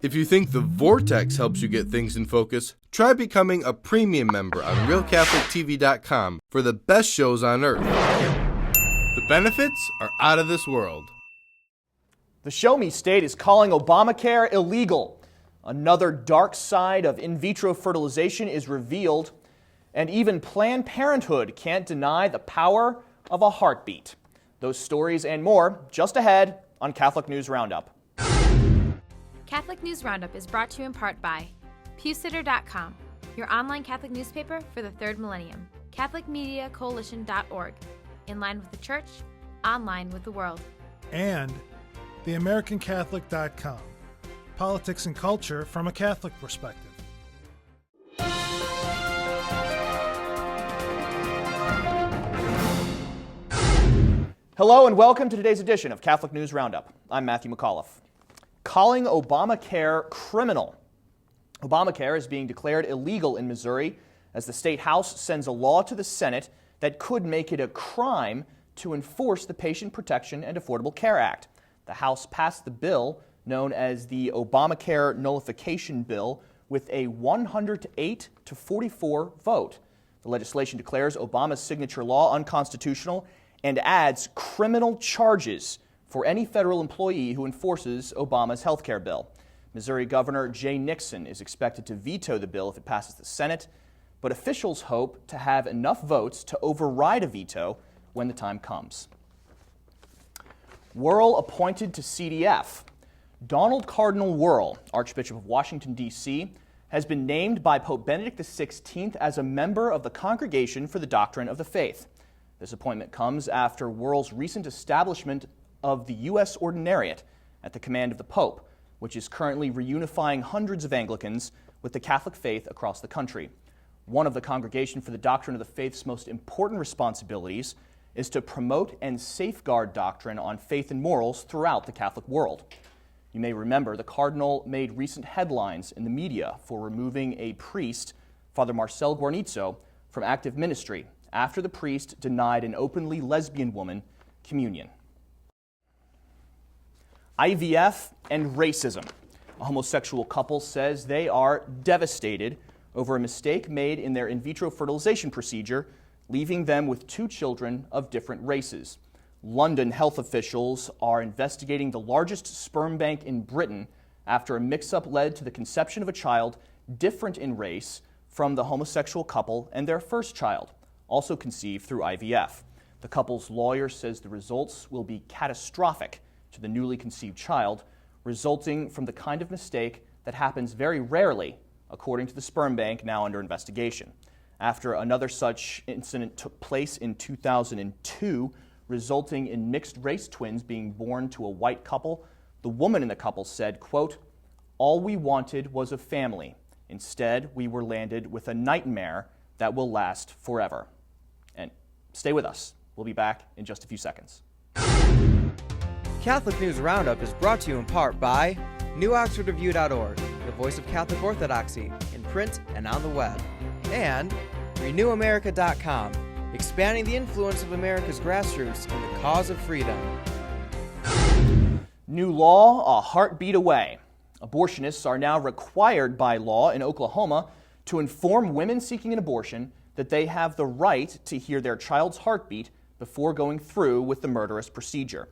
If you think the Vortex helps you get things in focus, try becoming a premium member on RealCatholicTV.com for the best shows on earth. The benefits are out of this world. The Show Me State is calling Obamacare illegal. Another dark side of in vitro fertilization is revealed, and even Planned Parenthood can't deny the power of a heartbeat. Those stories and more just ahead on Catholic News Roundup. Catholic News Roundup is brought to you in part by PewSitter.com, your online Catholic newspaper for the third millennium, CatholicMediaCoalition.org, in line with the Church, online with the world. And TheAmericanCatholic.com, politics and culture from a Catholic perspective. Hello and welcome to today's edition of Catholic News Roundup. I'm Matthew McAuliffe. Calling Obamacare criminal. Obamacare is being declared illegal in Missouri as the state house sends a law to the Senate that could make it a crime to enforce the Patient Protection and Affordable Care Act. The House passed the bill known as the Obamacare Nullification Bill with a 108 to 44 vote. The legislation declares Obama's signature law unconstitutional and adds criminal charges for any federal employee who enforces Obama's health care bill. Missouri Governor Jay Nixon is expected to veto the bill if it passes the Senate, but officials hope to have enough votes to override a veto when the time comes. Weurl appointed to CDF. Donald Cardinal Weurl, Archbishop of Washington, D.C., has been named by Pope Benedict XVI as a member of the Congregation for the Doctrine of the Faith. This appointment comes after Weurl's recent establishment of the U.S. Ordinariate at the command of the Pope, which is currently reunifying hundreds of Anglicans with the Catholic faith across the country. One of the Congregation for the Doctrine of the Faith's most important responsibilities is to promote and safeguard doctrine on faith and morals throughout the Catholic world. You may remember the Cardinal made recent headlines in the media for removing a priest, Father Marcel Guarnizo, from active ministry after the priest denied an openly lesbian woman communion. IVF and Racism. A homosexual couple says they are devastated over a mistake made in their in vitro fertilization procedure, leaving them with 2 children of different races. London health officials are investigating the largest sperm bank in Britain after a mix-up led to the conception of a child different in race from the homosexual couple and their first child, also conceived through IVF. The couple's lawyer says the results will be catastrophic to the newly conceived child, resulting from the kind of mistake that happens very rarely, according to the sperm bank now under investigation. After another such incident took place in 2002, resulting in mixed-race twins being born to a white couple, the woman in the couple said, quote, "All we wanted was a family. Instead, we were landed with a nightmare that will last forever." And stay with us. We'll be back in just a few seconds. Catholic News Roundup is brought to you in part by NewOxfordReview.org, the voice of Catholic Orthodoxy, in print and on the web, and RenewAmerica.com, expanding the influence of America's grassroots in the cause of freedom. New law, a heartbeat away. Abortionists are now required by law in Oklahoma to inform women seeking an abortion that they have the right to hear their child's heartbeat before going through with the murderous procedure.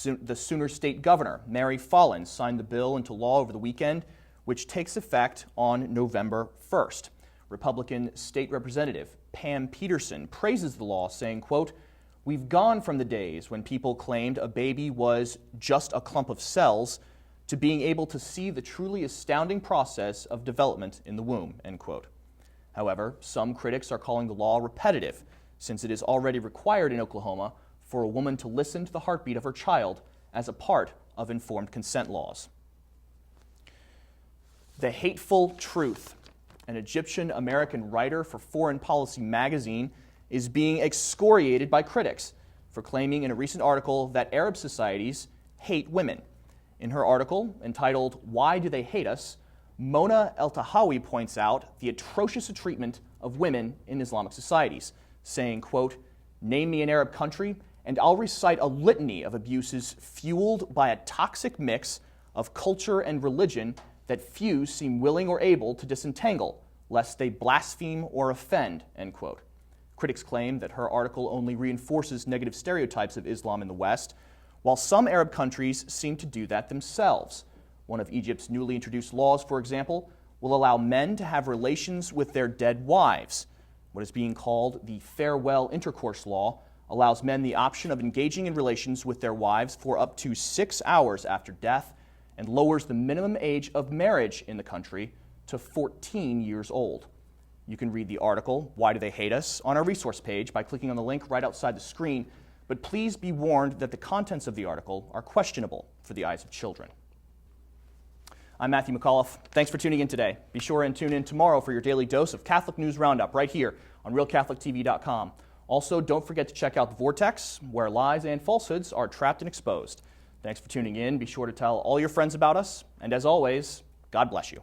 The Sooner State Governor, Mary Follins, signed the bill into law over the weekend, which takes effect on November 1st. Republican State Representative Pam Peterson praises the law, saying, quote, "We've gone from the days when people claimed a baby was just a clump of cells to being able to see the truly astounding process of development in the womb," end quote. However, some critics are calling the law repetitive, since it is already required in Oklahoma for a woman to listen to the heartbeat of her child as a part of informed consent laws. The Hateful Truth. An Egyptian-American writer for Foreign Policy magazine is being excoriated by critics for claiming in a recent article that Arab societies hate women. In her article, entitled "Why Do They Hate Us?", Mona El-Tahawi points out the atrocious treatment of women in Islamic societies, saying, quote, "Name me an Arab country, and I'll recite a litany of abuses fueled by a toxic mix of culture and religion that few seem willing or able to disentangle, lest they blaspheme or offend, end quote. Critics claim that her article only reinforces negative stereotypes of Islam in the West, while some Arab countries seem to do that themselves. One of Egypt's newly introduced laws, for example, will allow men to have relations with their dead wives. What is being called the farewell intercourse law allows men the option of engaging in relations with their wives for up to 6 hours after death and lowers the minimum age of marriage in the country to 14 years old. You can read the article, Why Do They Hate Us?, on our resource page by clicking on the link right outside the screen, but please be warned that the contents of the article are questionable for the eyes of children. I'm Matthew McAuliffe. Thanks for tuning in today. Be sure and tune in tomorrow for your daily dose of Catholic News Roundup right here on RealCatholicTV.com. Also, don't forget to check out The Vortex, where lies and falsehoods are trapped and exposed. Thanks for tuning in. Be sure to tell all your friends about us. And as always, God bless you.